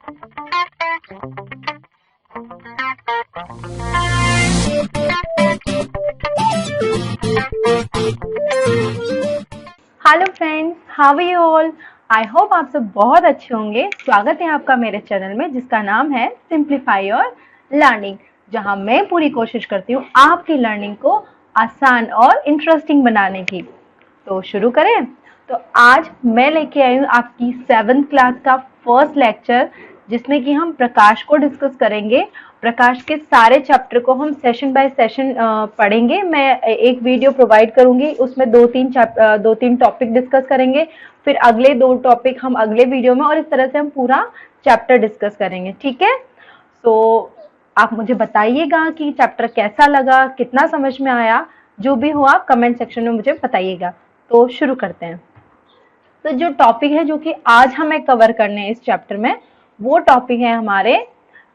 Hello friends, how are you all. I hope आप सब बहुत अच्छे होंगे। स्वागत है आपका मेरे चैनल में जिसका नाम है सिंप्लीफाई योर लर्निंग, जहां मैं पूरी कोशिश करती हूँ आपकी लर्निंग को आसान और इंटरेस्टिंग बनाने की। तो शुरू करें। तो आज मैं लेके आई हूँ आपकी 7th क्लास का फर्स्ट लेक्चर, जिसमें कि हम प्रकाश को डिस्कस करेंगे। प्रकाश के सारे चैप्टर को हम सेशन बाय सेशन पढ़ेंगे। मैं एक वीडियो प्रोवाइड करूंगी, उसमें दो तीन टॉपिक डिस्कस करेंगे, फिर अगले 2 टॉपिक हम अगले वीडियो में, और इस तरह से हम पूरा चैप्टर डिस्कस करेंगे। ठीक है। तो आप मुझे बताइएगा कि चैप्टर कैसा लगा, कितना समझ में आया। जो भी हो आप कमेंट सेक्शन में मुझे बताइएगा। तो शुरू करते हैं। तो जो टॉपिक है जो कि आज हमें कवर करने हैं इस चैप्टर में, वो टॉपिक है हमारे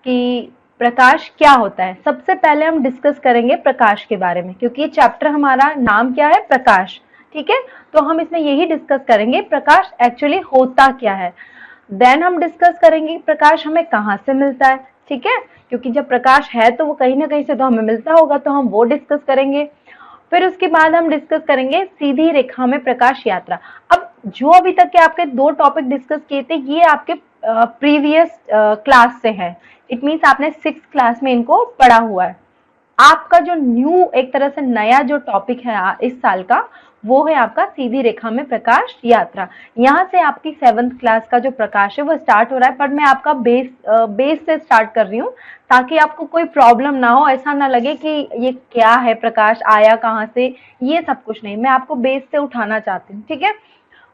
कि प्रकाश क्या होता है। सबसे पहले हम डिस्कस करेंगे प्रकाश के बारे में, क्योंकि ये चैप्टर हमारा नाम क्या है, प्रकाश। ठीक है। तो हम इसमें यही डिस्कस करेंगे प्रकाश एक्चुअली होता क्या है। देन हम डिस्कस करेंगे प्रकाश हमें कहाँ से मिलता है। ठीक है, क्योंकि जब प्रकाश है तो वो कहीं ना कहीं से तो हमें मिलता होगा, तो हम वो डिस्कस करेंगे। फिर उसके बाद हम डिस्कस करेंगे सीधी रेखा में प्रकाश यात्रा। अब जो अभी तक के आपके 2 टॉपिक डिस्कस किए थे, ये आपके प्रीवियस क्लास से है। इट मीन्स आपने 6th क्लास में इनको पढ़ा हुआ है। आपका जो न्यू एक तरह से नया जो टॉपिक है इस साल का, वो है आपका सीधी रेखा में प्रकाश यात्रा। यहाँ से आपकी 7th क्लास का जो प्रकाश है वो स्टार्ट हो रहा है, पर मैं आपका बेस से स्टार्ट कर रही हूँ, ताकि आपको कोई प्रॉब्लम ना हो, ऐसा ना लगे कि ये क्या है, प्रकाश आया कहाँ से, ये सब कुछ नहीं। मैं आपको बेस से उठाना चाहती हूँ। ठीक है।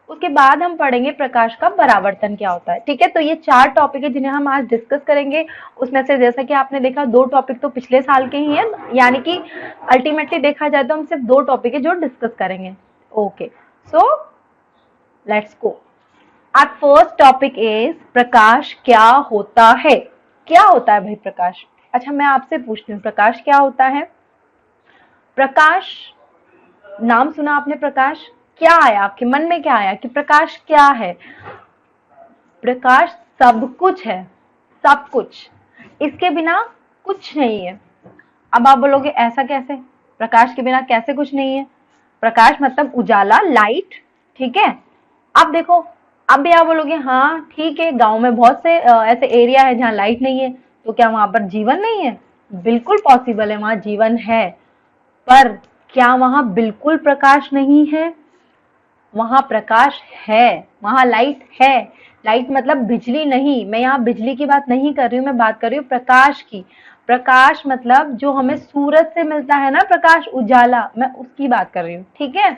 उसके बाद हम पढ़ेंगे प्रकाश का परावर्तन क्या होता है। ठीक है। तो ये 4 टॉपिक है जिन्हें हम आज डिस्कस करेंगे। उसमें से जैसा कि आपने देखा 2 टॉपिक तो पिछले साल के ही हैं, यानी कि अल्टीमेटली देखा जाए तो हम सिर्फ 2 टॉपिक है जो डिस्कस करेंगे। Okay, so let's go. Our first topic is प्रकाश क्या होता है। क्या होता है भाई प्रकाश? अच्छा, मैं आपसे पूछती हूँ प्रकाश क्या होता है। प्रकाश, नाम सुना आपने प्रकाश, क्या आया आपके मन में, क्या आया कि प्रकाश क्या है? प्रकाश सब कुछ है, सब कुछ। इसके बिना कुछ नहीं है। अब आप बोलोगे ऐसा कैसे, प्रकाश के बिना कैसे कुछ नहीं है? प्रकाश मतलब उजाला, लाइट। ठीक है। अब देखो, अब भी आप बोलोगे हाँ ठीक है, गांव में बहुत से ऐसे एरिया है जहाँ लाइट नहीं है, तो क्या वहां पर जीवन नहीं है? बिल्कुल पॉसिबल है, वहां जीवन है, पर क्या वहां बिल्कुल प्रकाश नहीं है? वहां प्रकाश है, वहां लाइट है। लाइट मतलब बिजली नहीं, मैं यहाँ बिजली की बात नहीं कर रही हूँ, मैं बात कर रही हूँ प्रकाश की। प्रकाश मतलब जो हमें सूरज से मिलता है ना, प्रकाश, उजाला, मैं उसकी बात कर रही हूँ। ठीक है।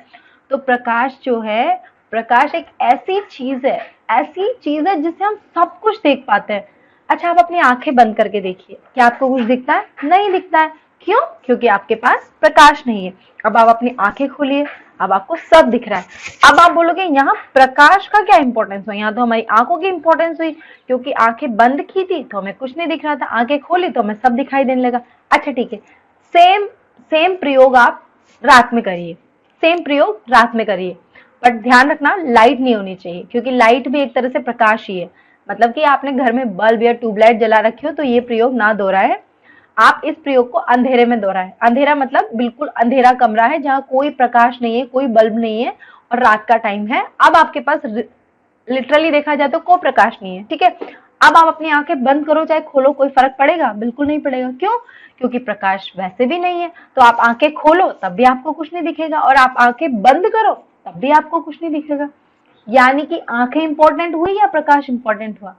तो प्रकाश जो है, प्रकाश एक ऐसी चीज है, ऐसी चीज है जिससे हम सब कुछ देख पाते हैं। अच्छा, आप अपनी आंखें बंद करके देखिए, क्या आपको कुछ दिखता है? नहीं दिखता है। क्यों? क्योंकि आपके पास प्रकाश नहीं है। अब आप अपनी आंखें खोलिए, अब आपको सब दिख रहा है। अब आप बोलोगे यहाँ प्रकाश का क्या इंपॉर्टेंस हुआ? यहाँ तो हमारी आंखों की इंपॉर्टेंस हुई, क्योंकि आंखें बंद की थी तो हमें कुछ नहीं दिख रहा था, आंखें खोली तो हमें सब दिखाई देने लगा। अच्छा ठीक है, सेम सेम प्रयोग आप रात में करिए, सेम प्रयोग रात में करिए, बट ध्यान रखना लाइट नहीं होनी चाहिए, क्योंकि लाइट भी एक तरह से प्रकाश ही है। मतलब कि आपने घर में बल्ब या ट्यूबलाइट जला रखी हो तो ये प्रयोग ना दोहराए। आप इस प्रयोग को अंधेरे में दोहराएं। अंधेरा मतलब बिल्कुल अंधेरा कमरा है जहाँ कोई प्रकाश नहीं है, कोई बल्ब नहीं है, और रात का टाइम है। अब आपके पास लिटरली देखा जाए तो कोई प्रकाश नहीं है। ठीक है। अब आप अपनी आंखें बंद करो चाहे खोलो, कोई फर्क पड़ेगा? बिल्कुल नहीं पड़ेगा। क्यों? क्योंकि प्रकाश वैसे भी नहीं है। तो आप आंखें खोलो तब भी आपको कुछ नहीं दिखेगा, और आप आंखें बंद करो तब भी आपको कुछ नहीं दिखेगा। यानी कि आंखें इंपॉर्टेंट हुई या प्रकाश इंपॉर्टेंट हुआ?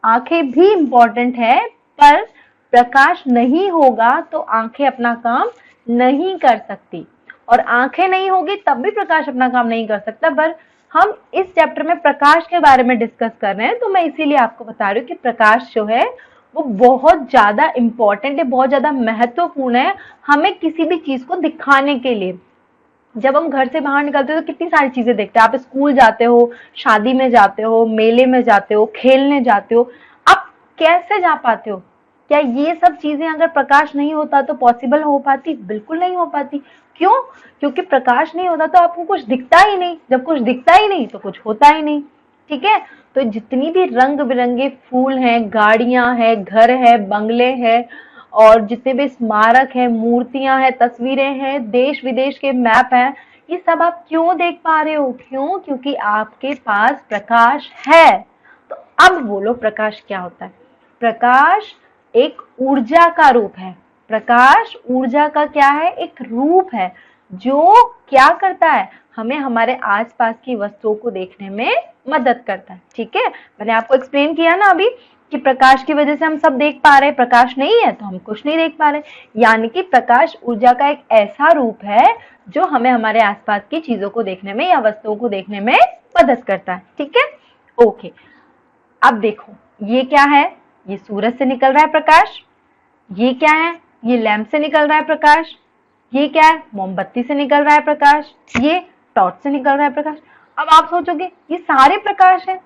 आंखें भी इंपॉर्टेंट है, पर प्रकाश नहीं होगा तो आंखें अपना काम नहीं कर सकती, और आंखें नहीं होगी तब भी प्रकाश अपना काम नहीं कर सकता। पर हम इस चैप्टर में प्रकाश के बारे में डिस्कस कर रहे हैं, तो मैं इसीलिए आपको बता रही हूँ कि प्रकाश जो है वो बहुत ज्यादा इंपॉर्टेंट है, बहुत ज्यादा महत्वपूर्ण है हमें किसी भी चीज को दिखाने के लिए। जब हम घर से बाहर निकलते हो तो कितनी सारी चीजें देखते हैं। आप स्कूल जाते हो, शादी में जाते हो, मेले में जाते हो, खेलने जाते हो, आप कैसे जा पाते हो? क्या ये सब चीजें अगर प्रकाश नहीं होता तो पॉसिबल हो पाती? बिल्कुल नहीं हो पाती। क्यों? क्योंकि प्रकाश नहीं होता तो आपको कुछ दिखता ही नहीं, जब कुछ दिखता ही नहीं तो कुछ होता ही नहीं। ठीक है। तो जितनी भी रंग बिरंगे फूल हैं, गाड़ियां हैं, घर है, बंगले हैं, और जितने भी स्मारक हैं, मूर्तियां हैं, तस्वीरें हैं, देश विदेश के मैप हैं, ये सब आप क्यों देख पा रहे हो? क्यों? क्योंकि आपके पास प्रकाश है। तो अब बोलो प्रकाश क्या होता है? प्रकाश एक ऊर्जा का रूप है। प्रकाश ऊर्जा का क्या है? एक रूप है जो क्या करता है? हमें हमारे आसपास की वस्तुओं को देखने में मदद करता है। ठीक है, मैंने आपको एक्सप्लेन किया ना अभी कि प्रकाश की वजह से हम सब देख पा रहे हैं, प्रकाश नहीं है तो हम कुछ नहीं देख पा रहे। यानी कि प्रकाश ऊर्जा का एक ऐसा रूप है जो हमें हमारे आसपास की चीजों को देखने में या वस्तुओं को देखने में मदद करता है। ठीक है, ओके। अब देखो ये क्या है? ये सूरज से निकल रहा है प्रकाश। ये क्या है? ये लैंप से निकल रहा है प्रकाश। ये क्या है? मोमबत्ती से निकल रहा है प्रकाश। ये टॉर्च से निकल रहा है प्रकाश। अब आप सोचोगे ये सारे प्रकाश हैं,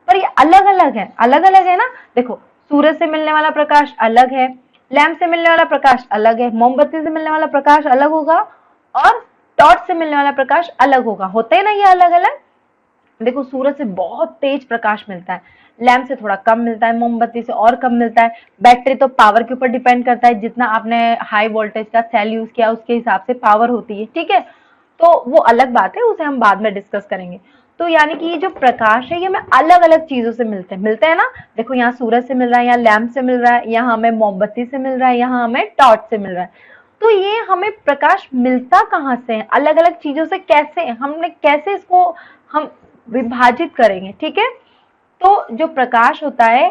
पर ये अलग अलग है। अलग अलग है ना? देखो, सूरज से मिलने वाला प्रकाश अलग है, लैंप से मिलने वाला प्रकाश अलग है, मोमबत्ती से मिलने वाला प्रकाश अलग होगा, और टॉर्च से मिलने वाला प्रकाश अलग होगा। होते हैं ना ये अलग अलग। देखो, सूरज से बहुत तेज प्रकाश मिलता है, लैंप से थोड़ा कम मिलता है, मोमबत्ती से और कम मिलता है। बैटरी तो पावर के ऊपर डिपेंड करता है, जितना आपने हाई वोल्टेज का सेल यूज किया उसके हिसाब से पावर होती है। ठीक है, तो वो अलग बात है, उसे हम बाद में डिस्कस करेंगे। तो यानी कि ये जो प्रकाश है ये हमें अलग अलग चीजों से मिलते हैं ना। देखो, यहाँ सूरज से मिल रहा है, यहाँ लैंप से मिल रहा है, यहाँ हमें मोमबत्ती से मिल रहा है, यहाँ हमें टॉर्च से मिल रहा है। तो ये हमें प्रकाश मिलता कहाँ से है? अलग अलग चीजों से कैसे? हमने कैसे इसको हम विभाजित करेंगे? ठीक है, तो जो प्रकाश होता है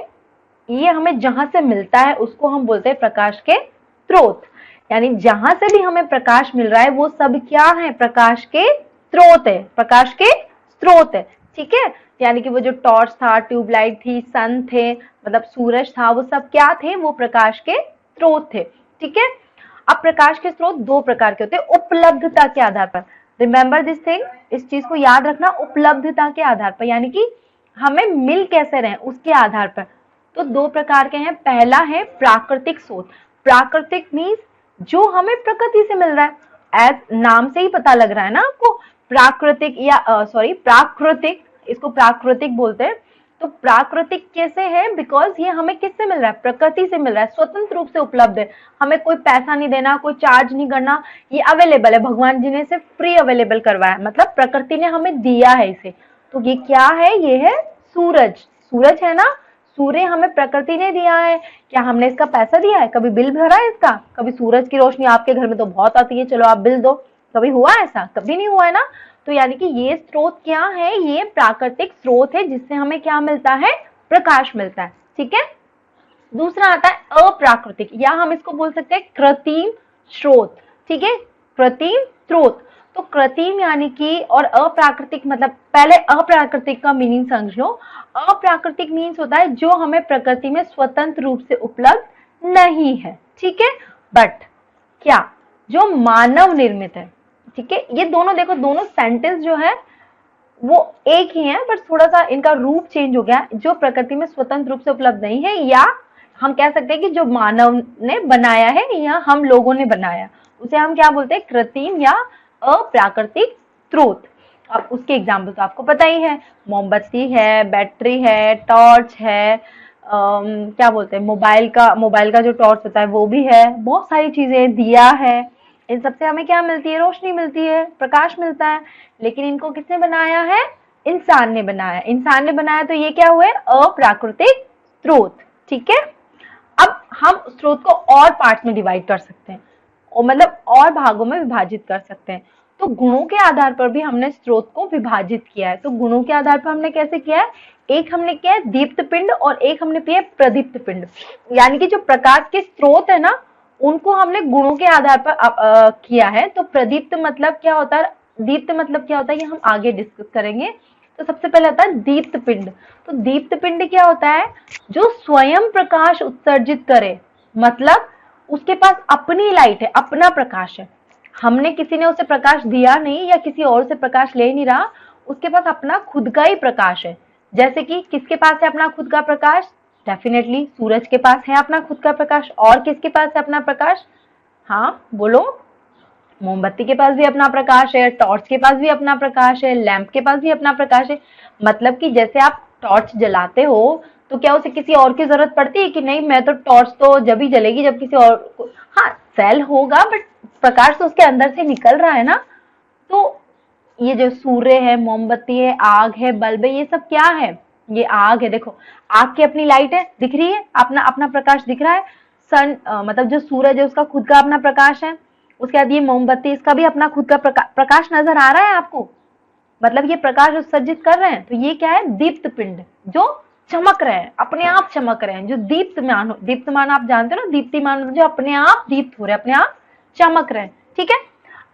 ये हमें जहां से मिलता है उसको हम बोलते हैं प्रकाश के स्रोत। यानी जहां से भी हमें प्रकाश मिल रहा है वो सब क्या है? प्रकाश के स्रोत है। प्रकाश के स्रोत है। ठीक है, यानी कि वो जो टॉर्च था, ट्यूबलाइट थी, सन थे, मतलब सूरज था, वो सब क्या थे? वो प्रकाश के स्रोत थे। ठीक है, अब प्रकाश के स्रोत दो प्रकार के होते हैं उपलब्धता के आधार पर। रिमेंबर दिस थिंग, इस चीज को याद रखना, उपलब्धता के आधार पर, यानी कि हमें मिल कैसे रहे उसके आधार पर। तो दो प्रकार के हैं। पहला है प्राकृतिक स्रोत। प्राकृतिक मीन्स जो हमें प्रकृति से मिल रहा है। एज नाम से ही पता लग रहा है ना आपको, प्राकृतिक या प्राकृतिक, इसको प्राकृतिक बोलते हैं। तो प्राकृतिक कैसे है? बिकॉज ये हमें किससे मिल रहा है? प्रकृति से मिल रहा है, स्वतंत्र रूप से उपलब्ध है, हमें कोई पैसा नहीं देना, कोई चार्ज नहीं करना, ये अवेलेबल है, भगवान जी ने इसे फ्री अवेलेबल करवाया, मतलब प्रकृति ने हमें दिया है इसे। तो ये क्या है? ये है सूरज। सूरज है ना, सूर्य हमें प्रकृति ने दिया है। क्या हमने इसका पैसा दिया है? कभी बिल भरा है इसका? कभी सूरज की रोशनी आपके घर में तो बहुत आती है, चलो आप बिल दो, कभी हुआ ऐसा? कभी नहीं हुआ है ना। तो यानी कि ये स्रोत क्या है? ये प्राकृतिक स्रोत है जिससे हमें क्या मिलता है? प्रकाश मिलता है। ठीक है, दूसरा आता है अप्राकृतिक, या हम इसको बोल सकते हैं कृत्रिम स्रोत। ठीक है, कृत्रिम स्रोत। तो कृत्रिम यानी कि, और अप्राकृतिक मतलब, पहले अप्राकृतिक का मीनिंग समझ लो। अप्राकृतिक मीन्स होता है जो हमें प्रकृति में स्वतंत्र रूप से उपलब्ध नहीं है। ठीक है, बट क्या जो मानव निर्मित है। ठीक है, ये दोनों देखो, दोनों सेंटेंस जो है वो एक ही है, बट थोड़ा सा इनका रूप चेंज हो गया। जो प्रकृति में स्वतंत्र रूप से उपलब्ध नहीं है, या हम कह सकते हैं कि जो मानव ने बनाया है या हम लोगों ने बनाया, उसे हम क्या बोलते हैं? कृत्रिम या अप्राकृतिक स्रोत। अब उसके एग्जाम्पल तो आपको पता ही है, मोमबत्ती है, बैटरी है, टॉर्च है, क्या बोलते हैं, मोबाइल का जो टॉर्च होता है वो भी है, बहुत सारी चीजें, दिया है। इन सबसे हमें क्या मिलती है? रोशनी मिलती है, प्रकाश मिलता है। लेकिन इनको किसने बनाया है? इंसान ने बनाया। इंसान ने बनाया तो ये क्या हुए? अप्राकृतिक स्रोत। ठीक है, अब हम स्रोत को और पार्ट्स में डिवाइड कर सकते हैं, और मतलब और भागों में विभाजित कर सकते हैं। तो गुणों के आधार पर भी हमने स्रोत को विभाजित किया है। तो गुणों के आधार पर हमने कैसे किया है? एक हमने किया है दीप्त पिंड, और एक हमने किया है प्रदीप्त पिंड। यानी कि जो प्रकाश के स्रोत है ना, उनको हमने गुणों के आधार पर किया है। तो प्रदीप्त मतलब क्या होता है, दीप्त मतलब क्या होता है, ये हम आगे डिस्कस करेंगे। तो सबसे पहले आता है दीप्त पिंड। तो दीप्त पिंड क्या होता है? जो स्वयं प्रकाश उत्सर्जित करे, मतलब उसके पास अपनी लाइट है, अपना प्रकाश है। हमने, किसी ने उसे प्रकाश दिया नहीं या किसी और से प्रकाश ले नहीं रहा, उसके पास अपना खुद का ही प्रकाश है। जैसे कि किसके पास है अपना खुद का प्रकाश? डेफिनेटली सूरज के पास है अपना खुद का प्रकाश। और किसके पास है अपना प्रकाश? हाँ बोलो। मोमबत्ती के पास भी अपना प्रकाश है, टॉर्च के पास भी अपना प्रकाश है, लैंप के पास भी अपना प्रकाश है। मतलब कि जैसे आप टॉर्च जलाते हो तो क्या उसे किसी और की जरूरत पड़ती है कि नहीं, मैं तो टॉर्च तो जब ही जलेगी जब किसी और को, हाँ सेल होगा बट प्रकाश तो उसके अंदर से निकल रहा है ना। तो ये जो सूर्य है, मोमबत्ती है, आग है, बल्ब है, ये सब क्या है? ये आग है। देखो आग की अपनी लाइट है, दिख रही है, अपना अपना प्रकाश दिख रहा है। सन मतलब जो सूरज है उसका खुद का अपना प्रकाश है। उसके बाद ये मोमबत्ती, इसका भी अपना खुद का प्रकाश नजर आ रहा है आपको, मतलब ये प्रकाश उत्सर्जित कर रहे हैं। तो ये क्या है? दीप्त पिंड, जो चमक रहे हैं, अपने आप चमक रहे हैं, जो दीप्तमान हो। दीप्तमान आप जानते हो ना, दीप्तिमान जो अपने आप दीप्त हो रहे हैं, अपने आप चमक रहे हैं। ठीक है,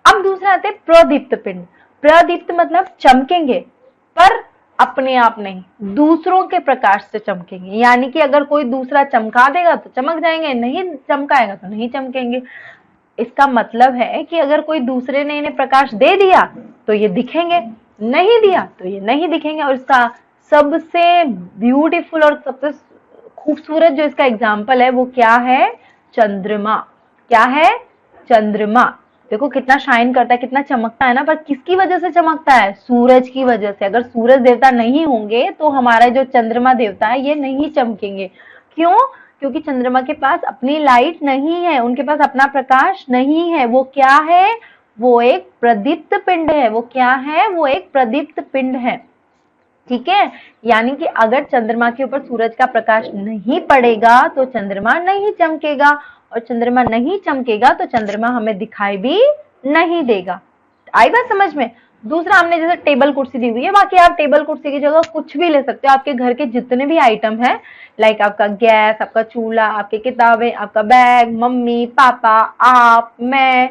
अब दूसरा आते हैं प्रदीप्त पिंड। प्रदीप्त मतलब चमकेंगे पर अपने आप नहीं, दूसरों के प्रकाश से चमकेंगे। यानी कि अगर कोई दूसरा चमका देगा तो चमक जाएंगे, नहीं चमकाएगा तो नहीं चमकेंगे। इसका मतलब है कि अगर कोई दूसरे ने इन्हें प्रकाश दे दिया तो ये दिखेंगे, नहीं दिया तो ये नहीं दिखेंगे। और इसका सबसे ब्यूटीफुल और सबसे खूबसूरत जो इसका एग्जाम्पल है वो क्या है? चंद्रमा। क्या है? चंद्रमा। देखो कितना शाइन करता है, कितना चमकता है ना, पर किसकी वजह से चमकता है? सूरज की वजह से। अगर सूरज देवता नहीं होंगे तो हमारा जो चंद्रमा देवता है ये नहीं चमकेंगे। क्यों? क्योंकि चंद्रमा के पास अपनी लाइट नहीं है, उनके पास अपना प्रकाश नहीं है। वो क्या है? वो एक प्रदीप्त पिंड है। वो क्या है? वो एक प्रदीप्त पिंड है। ठीक है, यानी कि अगर चंद्रमा के ऊपर सूरज का प्रकाश नहीं पड़ेगा तो चंद्रमा नहीं चमकेगा, और चंद्रमा नहीं चमकेगा तो चंद्रमा हमें दिखाई भी नहीं देगा। आई बात समझ में? दूसरा हमने जैसे टेबल कुर्सी दी हुई है, बाकी आप टेबल कुर्सी की जगह कुछ भी ले सकते हो। आपके घर के जितने भी आइटम है, लाइक आपका गैस, आपका चूल्हा, आपकी किताबें, आपका बैग, मम्मी पापा, आप, मैं,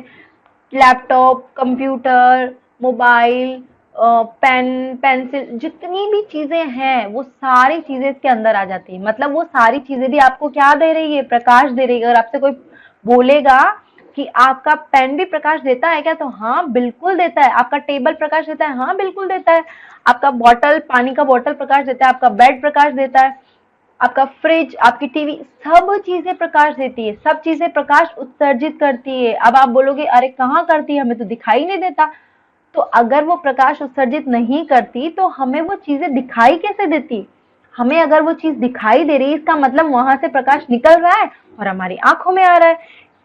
laptop, computer, mobile, pen, pencil, जितनी भी चीजें हैं वो सारी चीजें इसके अंदर आ जाती है। मतलब वो सारी चीजें भी आपको क्या दे रही है? प्रकाश दे रही है। अगर आपसे कोई बोलेगा कि आपका पेन भी प्रकाश देता है क्या, तो हाँ बिल्कुल देता है। आपका टेबल प्रकाश देता है? हाँ बिल्कुल देता है। आपका बॉटल, पानी का बॉटल प्रकाश देता है, आपका बेड प्रकाश देता है, आपका फ्रिज, आपकी टीवी, सब चीजें प्रकाश देती है, सब चीजें प्रकाश उत्सर्जित करती है। अब आप बोलोगे अरे कहाँ करती है, हमें तो दिखाई नहीं देता। तो अगर वो प्रकाश उत्सर्जित नहीं करती तो हमें वो चीजें दिखाई कैसे देती? हमें अगर वो चीज दिखाई दे रही है इसका मतलब वहां से प्रकाश निकल रहा है और हमारी आंखों में आ रहा है।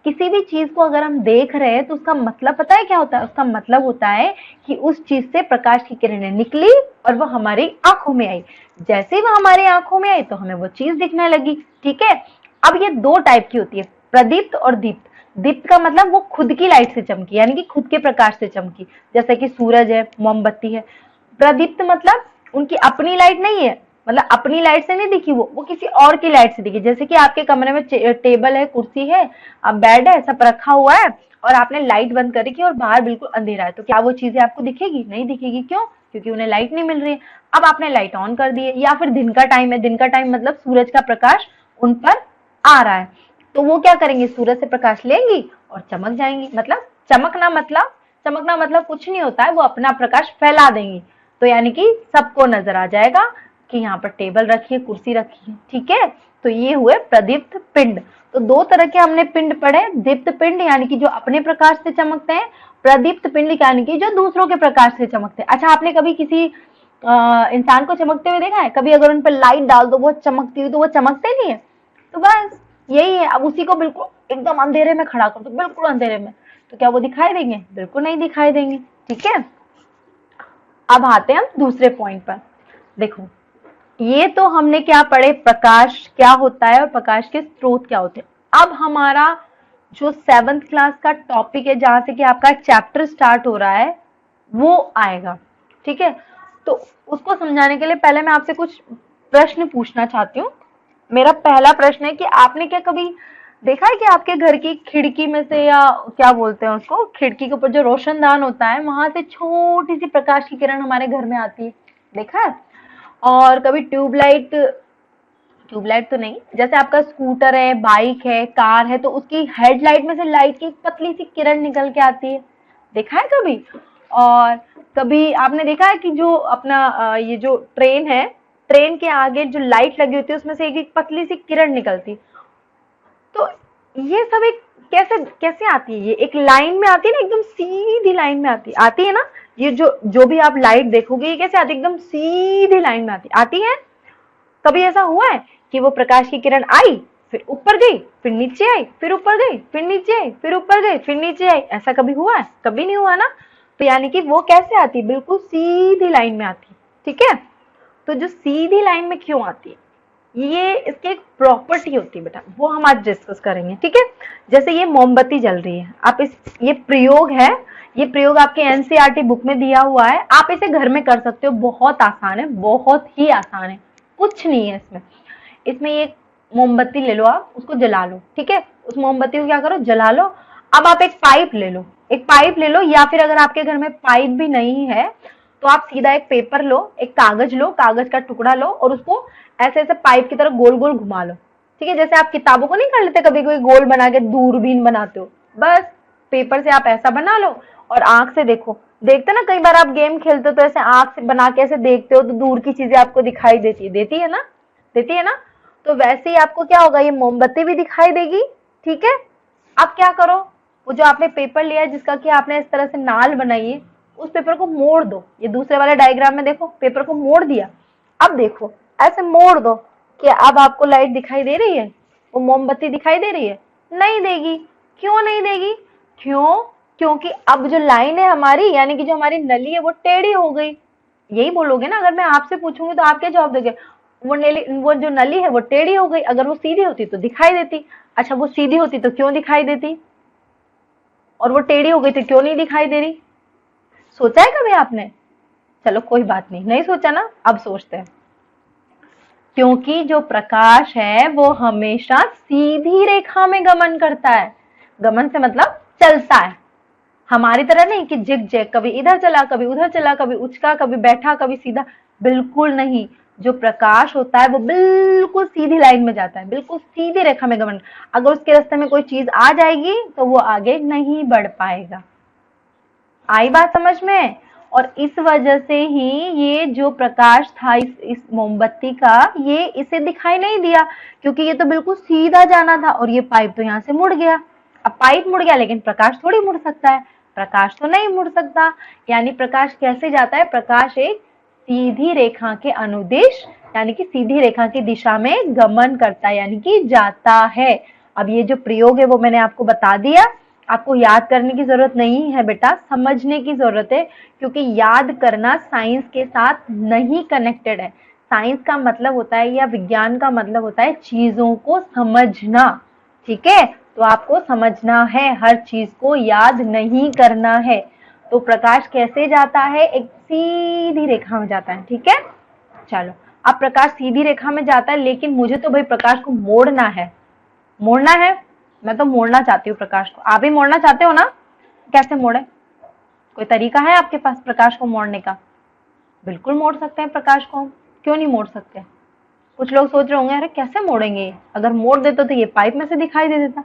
किसी भी चीज को अगर हम देख रहे हैं तो उसका मतलब पता है क्या होता है? उसका मतलब होता है कि उस चीज से प्रकाश की किरणें निकली और वो हमारी आंखों में आई। जैसे वो हमारी आंखों में आई तो हमें वो चीज दिखने लगी। ठीक है, अब ये दो टाइप की होती है, प्रदीप्त और दीप्त। दीप्त का मतलब वो खुद की लाइट से चमकी, यानी कि खुद के प्रकाश से चमकी, जैसे कि सूरज है, मोमबत्ती है। प्रदीप्त मतलब उनकी अपनी लाइट नहीं है, मतलब अपनी लाइट से नहीं दिखी, वो किसी और की लाइट से दिखी। जैसे कि आपके कमरे में टेबल है, कुर्सी है, अब बेड है, सब रखा हुआ है और आपने लाइट बंद कर रखी है और बाहर बिल्कुल अंधेरा है, तो क्या वो चीजें आपको दिखेगी? नहीं दिखेगी। क्यों? क्योंकि उन्हें लाइट नहीं मिल रही है। अब आपने लाइट ऑन कर दी है, या फिर दिन का टाइम है, दिन का टाइम मतलब सूरज का प्रकाश उन पर आ रहा है, तो वो क्या करेंगी? सूरज से प्रकाश लेंगी और चमक जाएंगी। मतलब चमकना मतलब कुछ नहीं होता है, वो अपना प्रकाश फैला देंगी। तो यानी कि सबको नजर आ जाएगा कि यहाँ पर टेबल रखी है, कुर्सी रखी है। ठीक है, तो ये हुए प्रदीप्त पिंड। तो दो तरह के हमने पिंड पढ़े, दीप्त पिंड यानी कि जो अपने प्रकाश से चमकते हैं, प्रदीप्त पिंड यानी कि जो दूसरों के प्रकाश से चमकते हैं। अच्छा, आपने कभी किसी इंसान को चमकते हुए देखा है? कभी अगर उन पर लाइट डाल दो वो चमकती हुई, तो वो चमकते नहीं है। तो बस यही है। अब उसी को बिल्कुल एकदम अंधेरे में खड़ा कर दो, बिल्कुल अंधेरे में, तो क्या वो दिखाई देंगे? बिल्कुल नहीं दिखाई देंगे। ठीक है, अब आते हैं हम दूसरे पॉइंट पर। देखो ये तो हमने क्या पढ़े, प्रकाश क्या होता है और प्रकाश के स्रोत क्या होते हैं। अब हमारा जो 7th क्लास का टॉपिक है, जहां से कि आपका चैप्टर स्टार्ट हो रहा है, वो आएगा। ठीक है, तो उसको समझाने के लिए पहले मैं आपसे कुछ प्रश्न पूछना चाहती हूँ। मेरा पहला प्रश्न है कि आपने क्या कभी देखा है कि आपके घर की खिड़की में से, या क्या बोलते हैं उसको, खिड़की के ऊपर जो रोशनदान होता है वहां से छोटी सी प्रकाश की किरण हमारे घर में आती है? देखा है? और कभी ट्यूबलाइट तो नहीं, जैसे आपका स्कूटर है, बाइक है, कार है, तो उसकी हेडलाइट में से लाइट की पतली सी किरण निकल के आती है? देखा है कभी? और कभी आपने देखा है कि जो अपना ये जो ट्रेन है, ट्रेन के आगे जो लाइट लगी होती है उसमें से एक पतली सी किरण निकलती, तो ये सब एक कैसे कैसे आती है? ये एक लाइन में आती है ना, एकदम सीधी लाइन में आती है ना। ये जो जो भी आप लाइट देखोगे ये कैसे आती है? एकदम सीधी लाइन में आती है। कभी ऐसा हुआ है कि वो प्रकाश की किरण आई, फिर ऊपर गई, फिर नीचे आई, फिर ऊपर गई, फिर नीचे आई, फिर ऊपर गई, फिर नीचे आई? ऐसा कभी हुआ है? कभी नहीं हुआ ना। तो यानी कि वो कैसे आती है? बिल्कुल सीधी लाइन में आती है। ठीक है, तो जो सीधी लाइन में क्यों आती है, ये इसकी एक प्रॉपर्टी होती है बेटा, वो हम आज डिस्कस करेंगे। ठीक है, जैसे ये मोमबत्ती जल रही है, आप ये प्रयोग है, ये प्रयोग आपके एनसीईआरटी बुक में दिया हुआ है, आप इसे घर में कर सकते हो। बहुत आसान है, बहुत ही आसान है, कुछ नहीं है इसमें। इसमें ये मोमबत्ती ले लो, आप उसको जला लो। ठीक है, उस मोमबत्ती को क्या करो, जला लो। अब आप एक पाइप ले लो, एक पाइप ले लो, या फिर अगर आपके घर में पाइप भी नहीं है तो आप सीधा एक पेपर लो, एक कागज लो, कागज का टुकड़ा लो और उसको ऐसे ऐसे पाइप की तरह गोल गोल घुमा लो। ठीक है, जैसे आप किताबों को नहीं कर लेते कभी कोई गोल बना के दूरबीन बनाते हो, बस पेपर से आप ऐसा बना लो और आंख से देखो। देखते ना, कई बार आप गेम खेलते हो तो ऐसे आंख से बना के ऐसे देखते हो तो दूर की चीजें आपको दिखाई देती है ना, देती है ना। तो वैसे ही आपको क्या होगा, ये मोमबत्ती भी दिखाई देगी। ठीक है, अब क्या करो, वो जो आपने पेपर लिया है जिसका कि आपने इस तरह से नाल बनाई है, उस पेपर को मोड़ दो। ये दूसरे वाले डायग्राम में देखो, पेपर को मोड़ दिया। अब देखो, ऐसे मोड़ दो कि अब आपको लाइट दिखाई दे रही है, वो मोमबत्ती दिखाई दे रही है? नहीं देगी। क्यों नहीं देगी? क्यों? क्योंकि अब जो लाइन है हमारी, यानी कि जो हमारी नली है, वो टेढ़ी हो गई। यही बोलोगे ना, अगर मैं आपसे पूछूंगी तो आप क्या जवाब दोगे? वो जो नली है वो टेढ़ी हो गई। अगर वो सीधी होती तो दिखाई देती। अच्छा, वो सीधी होती तो क्यों दिखाई देती, और वो टेढ़ी हो गई तो क्यों नहीं दिखाई दे रही? सोचा है कभी आपने? चलो कोई बात नहीं, नहीं सोचा ना, अब सोचते हैं। क्योंकि जो प्रकाश है वो हमेशा सीधी रेखा में गमन करता है। गमन से मतलब चलता है, हमारी तरह नहीं कि जिग जैग, कभी इधर चला, कभी उधर चला, कभी उचका, कभी बैठा, कभी सीधा। बिल्कुल नहीं, जो प्रकाश होता है वो बिल्कुल सीधी लाइन में जाता है, बिल्कुल सीधी रेखा में गमन। अगर उसके रास्ते में कोई चीज आ जाएगी तो वो आगे नहीं बढ़ पाएगा। आई बात समझ में? और इस वजह से ही ये जो प्रकाश था इस मोमबत्ती का, ये इसे दिखाई नहीं दिया, क्योंकि ये तो बिल्कुल सीधा जाना था और ये पाइप तो यहाँ से मुड़ गया। अब पाइप मुड़ गया, लेकिन प्रकाश थोड़ी मुड़ सकता है, प्रकाश तो नहीं मुड़ सकता। यानी प्रकाश कैसे जाता है? प्रकाश एक सीधी रेखा के अनुदिश, यानी कि सीधी रेखा की दिशा में गमन करता है, यानी कि जाता है। अब ये जो प्रयोग है वो मैंने आपको बता दिया, आपको याद करने की जरूरत नहीं है बेटा, समझने की जरूरत है, क्योंकि याद करना साइंस के साथ नहीं कनेक्टेड है। साइंस का मतलब होता है, या विज्ञान का मतलब होता है चीजों को समझना। ठीक है, तो आपको समझना है, हर चीज को याद नहीं करना है। तो प्रकाश कैसे जाता है? एक सीधी रेखा में जाता है। ठीक है, चलो, अब प्रकाश सीधी रेखा में जाता है, लेकिन मुझे तो भाई प्रकाश को मोड़ना है। मोड़ना है, मैं तो मोड़ना चाहती हूँ प्रकाश को। आप भी मोड़ना चाहते हो ना? कैसे मोड़े? कोई तरीका है आपके पास प्रकाश को मोड़ने का? बिल्कुल मोड़ सकते हैं प्रकाश को हम, क्यों नहीं मोड़ सकते? कुछ लोग सोच रहे होंगे, अरे कैसे मोड़ेंगे, अगर मोड़ देते तो ये पाइप में से दिखाई दे देता।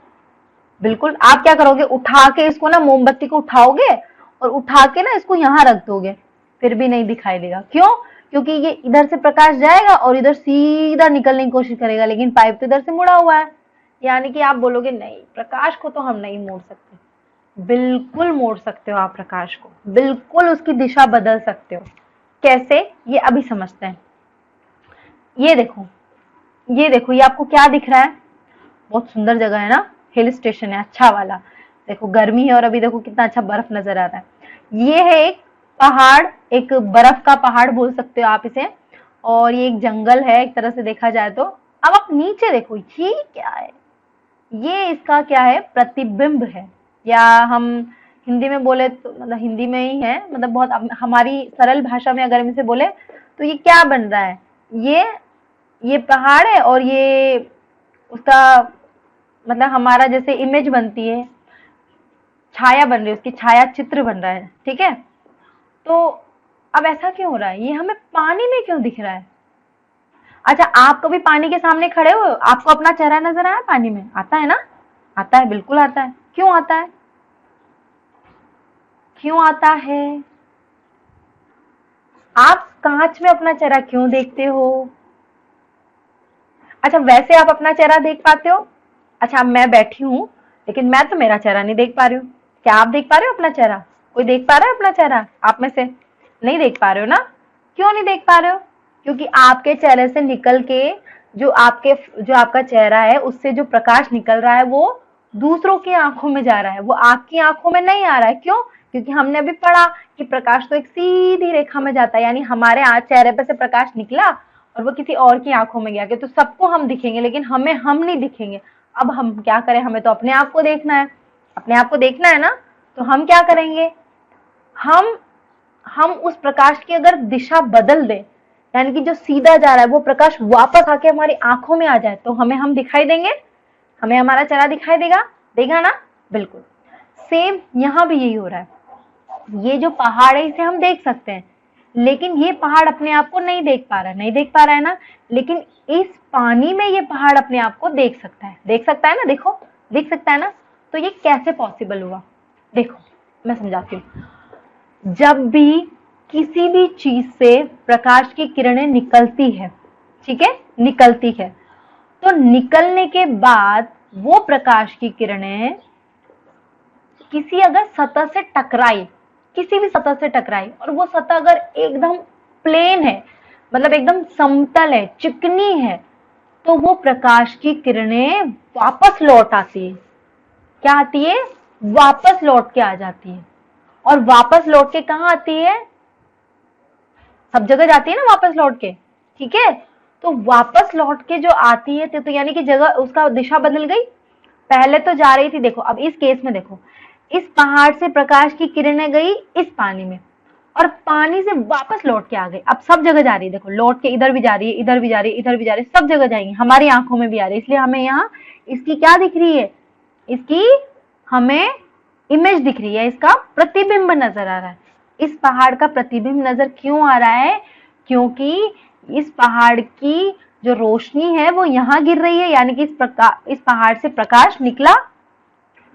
बिल्कुल, आप क्या करोगे, उठा के इसको ना, मोमबत्ती को उठाओगे और उठा के ना इसको यहाँ रख दोगे, फिर भी नहीं दिखाई देगा। क्यों? क्योंकि ये इधर से प्रकाश जाएगा और इधर सीधा निकलने की कोशिश करेगा, लेकिन पाइप तो इधर से मुड़ा हुआ है। यानी कि आप बोलोगे नहीं, प्रकाश को तो हम नहीं मोड़ सकते। बिल्कुल मोड़ सकते हो आप प्रकाश को, बिल्कुल उसकी दिशा बदल सकते हो। कैसे, ये अभी समझते हैं। ये देखो, ये देखो, ये आपको क्या दिख रहा है? बहुत सुंदर जगह है ना, हिल स्टेशन है अच्छा वाला। देखो गर्मी है और अभी देखो कितना अच्छा बर्फ नजर आ रहा है। ये है एक पहाड़, एक बर्फ का पहाड़ बोल सकते हो आप इसे, और ये एक जंगल है एक तरह से देखा जाए तो। अब आप नीचे देखो, ये क्या है? ये इसका क्या है? प्रतिबिंब है, या हम हिंदी में बोले तो, मतलब हिंदी में ही है, मतलब बहुत हमारी सरल भाषा में अगर हम इसे बोले तो ये क्या बन रहा है? ये पहाड़ है और ये उसका मतलब हमारा जैसे इमेज बनती है, छाया बन रही है, उसकी छाया चित्र बन रहा है। ठीक है, तो अब ऐसा क्यों हो रहा है? ये हमें पानी में क्यों दिख रहा है? अच्छा, आप कभी पानी के सामने खड़े हो, आपको अपना चेहरा नजर आया पानी में? आता है ना? आता है, बिल्कुल आता है। क्यों आता है? क्यों आता है? आप कांच में अपना चेहरा क्यों देखते हो? अच्छा, वैसे आप अपना चेहरा देख पाते हो? अच्छा, अब मैं बैठी हूं, लेकिन मैं तो मेरा चेहरा नहीं देख पा रही हूँ। क्या आप देख पा रहे हो अपना चेहरा? कोई देख पा रहा है अपना चेहरा आप में से? नहीं देख पा रहे हो ना? क्यों नहीं देख पा रहे हो? क्योंकि आपके चेहरे से निकल के जो आपका चेहरा है उससे जो प्रकाश निकल रहा है वो दूसरों की आंखों में जा रहा है, वो आपकी आंखों में नहीं आ रहा है। क्यों? क्योंकि हमने अभी पढ़ा कि प्रकाश तो एक सीधी रेखा में जाता है, यानी हमारे आज चेहरे पे से प्रकाश निकला और वो किसी और की आंखों में गया कि तो सबको हम दिखेंगे लेकिन हमें हम नहीं दिखेंगे। अब हम क्या करें, हमें तो अपने आप को देखना है, अपने आप को देखना है ना, तो हम क्या करेंगे, हम हम उस प्रकाश की अगर दिशा बदल दें, यानी कि जो सीधा जा रहा है वो प्रकाश वापस आके हमारी आंखों में आ जाए, तो हमें हम दिखाई देंगे, हमें हमारा चेहरा दिखाई देगा, देगा ना? बिल्कुल सेम यहाँ भी यही हो रहा है। ये जो पहाड़ है इसे हम देख सकते हैं, लेकिन ये पहाड़ अपने आप को नहीं देख पा रहा है, नहीं देख पा रहा है ना, लेकिन इस पानी में ये पहाड़ अपने आप को देख सकता है, देख सकता है ना, देखो देख सकता है ना। तो ये कैसे पॉसिबल हुआ, देखो मैं समझाती हूँ। जब भी किसी भी चीज से प्रकाश की किरणें निकलती है, ठीक है, निकलती है, तो निकलने के बाद वो प्रकाश की किरणें किसी अगर सतह से टकराई, किसी भी सतह से टकराई और वो सतह अगर एकदम प्लेन है, मतलब एकदम समतल है, चिकनी है, तो वो प्रकाश की किरणें वापस लौट आती है। क्या आती है? वापस लौट के आ जाती है। और वापस लौट के कहाँ आती है? सब जगह जाती है ना वापस लौट के, ठीक है। तो वापस लौट के जो आती है तो यानी कि जगह उसका दिशा बदल गई। पहले तो जा रही थी, देखो अब इस केस में देखो, इस पहाड़ से प्रकाश की किरणें गई इस पानी में और पानी से वापस लौट के आ गई। अब सब जगह जा रही है, देखो लौट के इधर भी जा रही है, इधर भी जा रही है, इधर भी जा रही है, सब जगह जाएंगी, हमारी आंखों में भी आ रही है, इसलिए हमें यहाँ इसकी क्या दिख रही है, इसकी हमें इमेज दिख रही है, इसका प्रतिबिंब नजर आ रहा है। इस पहाड़ का प्रतिबिंब नजर क्यों आ रहा है? क्योंकि इस पहाड़ की जो रोशनी है वो यहाँ गिर रही है, यानी कि इस पहाड़ से प्रकाश निकला,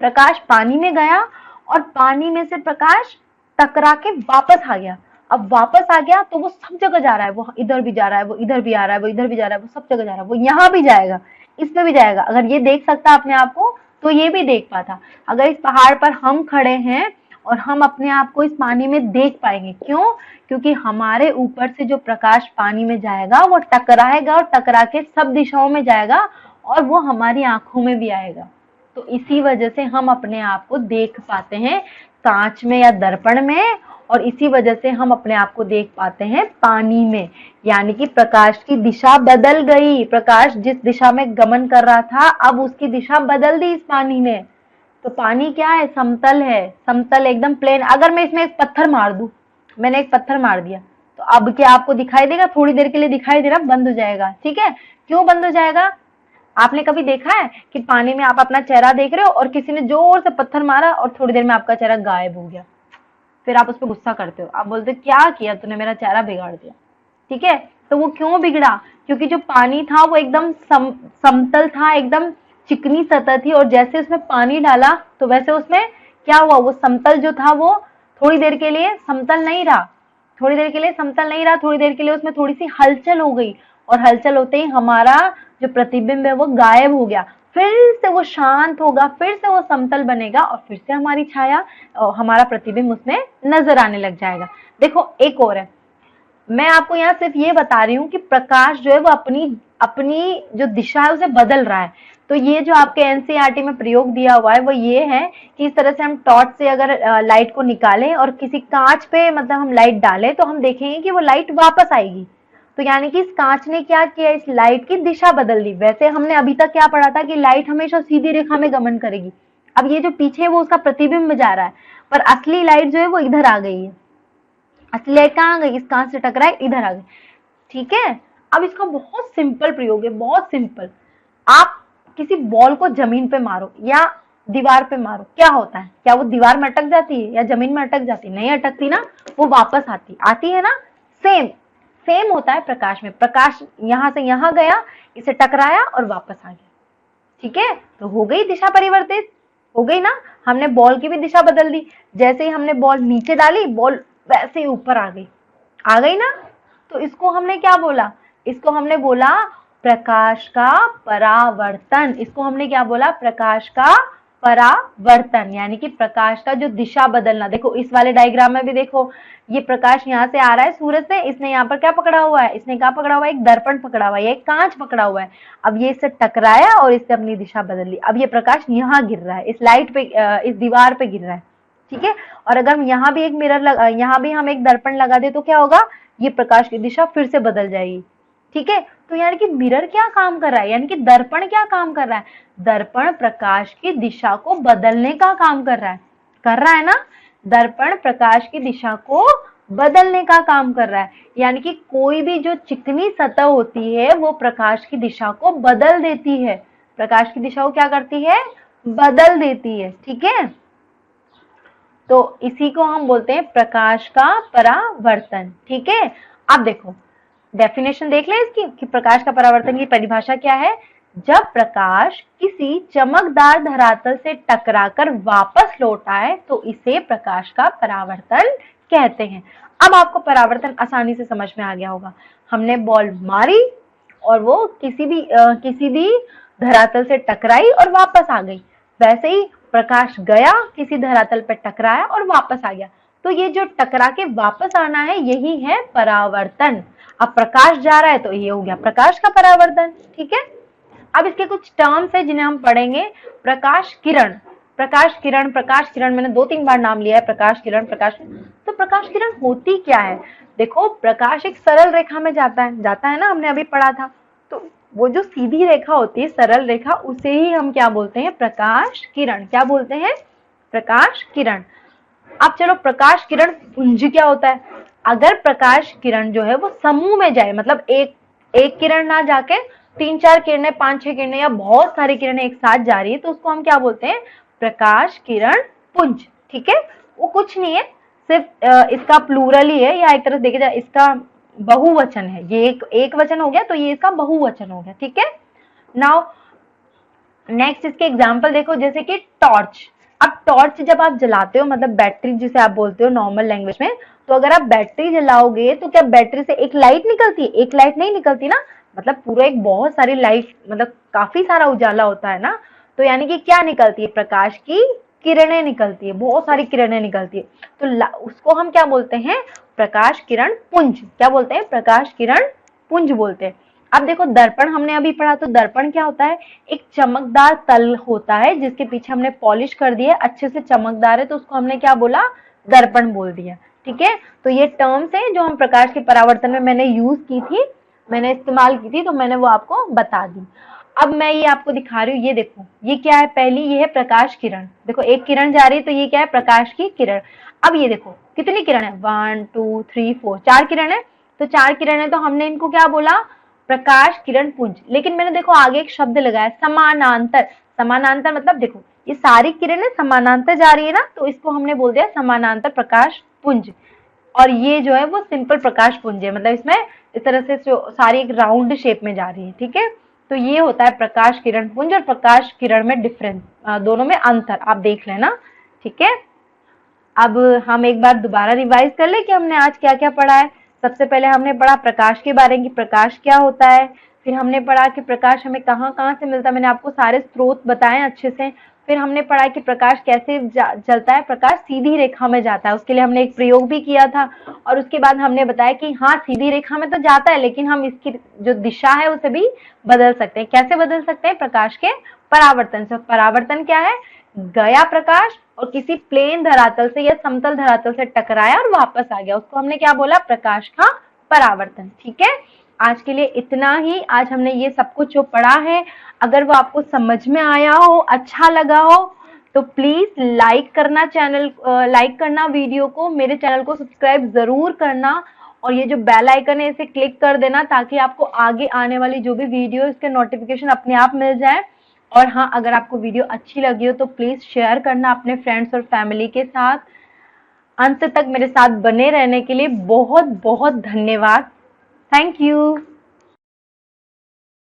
प्रकाश पानी में गया और पानी में से प्रकाश टकरा के वापस आ गया। अब वापस आ गया तो वो सब जगह जा रहा है, वो इधर भी जा रहा है, वो इधर भी आ रहा है, वो इधर भी जा रहा है, वो सब जगह जा रहा है, वो यहाँ भी जाएगा, इसमें भी जाएगा। अगर ये देख सकता अपने आप को तो ये भी देख पाता। अगर इस पहाड़ पर हम खड़े हैं और हम अपने आप को इस पानी में देख पाएंगे, क्यों? क्योंकि हमारे ऊपर से जो प्रकाश पानी में जाएगा वो टकराएगा और टकरा के सब दिशाओं में जाएगा और वो हमारी आंखों में भी आएगा। तो इसी वजह से हम अपने आप को देख पाते हैं कांच में या दर्पण में, और इसी वजह से हम अपने आप को देख पाते हैं पानी में। यानी कि प्रकाश की दिशा बदल गई, प्रकाश जिस दिशा में गमन कर रहा था अब उसकी दिशा बदल दी इस पानी ने। तो पानी क्या है? समतल है, समतल एकदम प्लेन। अगर मैं इसमें एक पत्थर मार दूं, मैंने एक पत्थर मार दिया, तो अब क्या आपको दिखाई देगा? थोड़ी देर के लिए दिखाई दे रहा, बंद हो जाएगा, ठीक है। क्यों बंद हो जाएगा? आपने कभी देखा है कि पानी में आप अपना चेहरा देख रहे हो और किसी ने जोर से पत्थर मारा और थोड़ी देर में आपका चेहरा गायब हो गया, फिर आप उस पर गुस्सा करते हो, आप बोलते हो क्या किया तूने, मेरा चेहरा बिगाड़ दिया, ठीक है। तो वो क्यों बिगड़ा? क्योंकि जो पानी था वो एकदम समतल था, एकदम चिकनी सतह थी, और जैसे उसमें पानी डाला तो वैसे उसमें क्या हुआ, वो समतल जो था वो थोड़ी देर के लिए समतल नहीं रहा, थोड़ी देर के लिए समतल नहीं रहा, थोड़ी देर के लिए उसमें थोड़ी सी हलचल हो गई, और हलचल होते ही हमारा जो प्रतिबिंब है वो गायब हो गया। फिर से वो शांत होगा, फिर से वो समतल बनेगा और फिर से हमारी छाया, हमारा प्रतिबिंब उसमें नजर आने लग जाएगा। देखो एक और है, मैं आपको यहाँ सिर्फ ये बता रही हूँ कि प्रकाश जो है वो अपनी अपनी जो दिशा है उसे बदल रहा है। तो ये जो आपके एनसीईआरटी में प्रयोग दिया हुआ है वो ये है कि इस तरह से हम टॉर्च से अगर लाइट को निकालें और किसी कांच पे मतलब हम लाइट डालें तो हम देखेंगे कि वो लाइट वापस आएगी। तो यानी कि इस कांच ने क्या किया, इस लाइट की दिशा बदल दी। वैसे हमने अभी तक क्या पढ़ा था कि लाइट हमेशा सीधी रेखा में गमन करेगी, अब ये जो पीछे है वो उसका प्रतिबिंब जा रहा है, पर असली लाइट जो है वो इधर आ गई है। असली लाइट कहाँ आ गई? इस कांच से टकराए इधर आ गई, ठीक है। अब इसका बहुत सिंपल प्रयोग है, बहुत सिंपल। आप किसी बॉल को जमीन पे मारो या दीवार पे मारो, क्या होता है? क्या वो दीवार में अटक जाती है या जमीन में अटक जाती है? नहीं अटकती ना, वो वापस आती है ना। सेम सेम होता है प्रकाश में। प्रकाश यहां से यहां गया, इसे टकराया और वापस आ गया, ठीक है। तो हो गई दिशा परिवर्तित, हो गई ना। हमने बॉल की भी दिशा बदल दी, जैसे ही हमने बॉल नीचे डाली बॉल वैसे ही ऊपर आ गई ना। तो इसको हमने क्या बोला? इसको हमने बोला प्रकाश का परावर्तन। इसको हमने क्या बोला? प्रकाश का परावर्तन, यानी कि प्रकाश का जो दिशा बदलना। देखो इस वाले डायग्राम में भी देखो, ये प्रकाश यहाँ से आ रहा है सूरज से, इसने यहाँ पर क्या पकड़ा हुआ है, इसने क्या पकड़ा हुआ है, एक दर्पण पकड़ा हुआ है, एक कांच पकड़ा हुआ है। अब ये इससे टकराया और इससे अपनी दिशा बदल ली। अब ये प्रकाश यहाँ गिर रहा है, इस लाइट पे, इस दीवार पे गिर रहा है, ठीक है। और अगर यहाँ भी एक मिरर यहाँ भी हम एक दर्पण लगा दे तो क्या होगा, ये प्रकाश की दिशा फिर से बदल जाएगी, ठीक है। तो यानी कि मिरर क्या काम कर रहा है, यानी कि दर्पण क्या काम कर रहा है, दर्पण प्रकाश की दिशा को बदलने का काम कर रहा है ना। दर्पण प्रकाश की दिशा को बदलने का काम कर रहा है, यानी कि कोई भी जो चिकनी सतह होती है वो प्रकाश की दिशा को बदल देती है, प्रकाश की दिशा को क्या करती है, बदल देती है, ठीक है। तो इसी को हम बोलते हैं प्रकाश का परावर्तन, ठीक है। अब देखो डेफिनेशन देख ले इसकी कि प्रकाश का परावर्तन की परिभाषा क्या है। जब प्रकाश किसी चमकदार धरातल से टकराकर वापस लौट आए तो इसे प्रकाश का परावर्तन कहते हैं। अब आपको परावर्तन आसानी से समझ में आ गया होगा। हमने बॉल मारी और वो किसी भी धरातल से टकराई और वापस आ गई, वैसे ही प्रकाश गया, किसी धरातल पर टकराया और वापस आ गया। तो ये जो टकरा के वापस आना है यही है परावर्तन। अब प्रकाश जा रहा है तो ये हो गया प्रकाश का परावर्तन, ठीक है। अब इसके कुछ टर्म्स है जिन्हें हम पढ़ेंगे। प्रकाश किरण, प्रकाश किरण, प्रकाश किरण, मैंने 2-3 बार नाम लिया है प्रकाश किरण, तो प्रकाश किरण होती क्या है। देखो प्रकाश एक सरल रेखा में जाता है ना, हमने अभी पढ़ा था। तो वो जो सीधी रेखा होती है, सरल रेखा, उसे ही हम क्या बोलते हैं, प्रकाश किरण। क्या बोलते हैं, प्रकाश किरण। अब चलो प्रकाश किरण पुंज क्या होता है। अगर प्रकाश किरण जो है वो समूह में जाए, मतलब एक किरण ना जाके 3-4 किरणें, 5-6 किरणें या बहुत सारी किरणें एक साथ जा रही है, तो उसको हम क्या बोलते हैं, प्रकाश किरण पुंज, ठीक है। वो कुछ नहीं है, सिर्फ इसका प्लूरल ही है, या एक तरह से देखा जाए इसका बहुवचन है। ये एक वचन हो गया तो ये इसका बहुवचन हो गया, ठीक है। नाउ नेक्स्ट इसके एग्जाम्पल देखो, जैसे कि टॉर्च। अब टॉर्च जब आप जलाते हो, मतलब बैटरी जिसे आप बोलते हो नॉर्मल लैंग्वेज में, तो अगर आप बैटरी जलाओगे तो क्या बैटरी से एक लाइट निकलती है, एक लाइट नहीं निकलती ना, मतलब पूरा एक बहुत सारी लाइट, मतलब काफी सारा उजाला होता है ना। तो यानी कि क्या निकलती है, प्रकाश की किरणें निकलती है, बहुत सारी किरणें निकलती है। तो उसको हम क्या बोलते हैं, प्रकाश किरण पुंज। क्या बोलते हैं, प्रकाश किरण पुंज बोलते हैं। अब देखो दर्पण हमने अभी पढ़ा, तो दर्पण क्या होता है, एक चमकदार तल होता है जिसके पीछे हमने पॉलिश कर दी है, अच्छे से चमकदार है, तो उसको हमने क्या बोला, दर्पण बोल दिया, ठीक है। तो ये टर्म्स है जो हम प्रकाश के परावर्तन में मैंने यूज की थी, मैंने इस्तेमाल की थी, तो मैंने वो आपको बता दी। अब मैं ये आपको दिखा रही हूँ, ये देखो ये क्या है, पहली ये है प्रकाश किरण। देखो एक किरण जा रही है तो ये क्या है, प्रकाश की किरण। अब ये देखो कितनी किरण है, 1 2 3 4, 4 किरण है। तो 4 किरण है तो हमने इनको क्या बोला, प्रकाश किरण पुंज। लेकिन मैंने देखो आगे एक शब्द लगाया, समानांतर। समानांतर मतलब देखो ये सारी किरणें समानांतर जा रही है ना, तो इसको हमने बोल दिया समानांतर प्रकाश पुंज। और ये जो है वो सिंपल प्रकाश पुंज है, मतलब इसमें इस तरह से सारी एक राउंड शेप में जा रही है, ठीक है। तो ये होता है प्रकाश किरण पुंज और प्रकाश किरण में डिफरेंस, दोनों में अंतर आप देख लेना, ठीक है। अब हम एक बार दोबारा रिवाइज कर ले कि हमने आज क्या क्या पढ़ा है। सबसे पहले हमने पढ़ा प्रकाश के बारे में कि प्रकाश क्या होता है, फिर हमने पढ़ा कि प्रकाश हमें कहाँ कहाँ से मिलता है, मैंने आपको सारे स्रोत बताए अच्छे से। फिर हमने पढ़ा कि प्रकाश कैसे चलता है, प्रकाश सीधी रेखा में जाता है, उसके लिए हमने एक प्रयोग भी किया था। और उसके बाद हमने बताया कि हाँ सीधी रेखा में तो जाता है, लेकिन हम इसकी जो दिशा है उसे भी बदल सकते हैं। कैसे बदल सकते हैं, प्रकाश के परावर्तन से। परावर्तन क्या है, गया प्रकाश और किसी प्लेन धरातल से या समतल धरातल से टकराया और वापस आ गया, उसको हमने क्या बोला, प्रकाश का परावर्तन, ठीक है। आज के लिए इतना ही। आज हमने ये सब कुछ जो पढ़ा है, अगर वो आपको समझ में आया हो, अच्छा लगा हो, तो प्लीज लाइक करना, लाइक करना वीडियो को, मेरे चैनल को सब्सक्राइब जरूर करना, और ये जो बेल आइकन है इसे क्लिक कर देना ताकि आपको आगे आने वाली जो भी वीडियो इसके नोटिफिकेशन अपने आप मिल जाए। और हाँ, अगर आपको वीडियो अच्छी लगी हो तो प्लीज शेयर करना अपने फ्रेंड्स और फैमिली के साथ। अंत तक मेरे साथ बने रहने के लिए बहुत बहुत धन्यवाद। Thank you.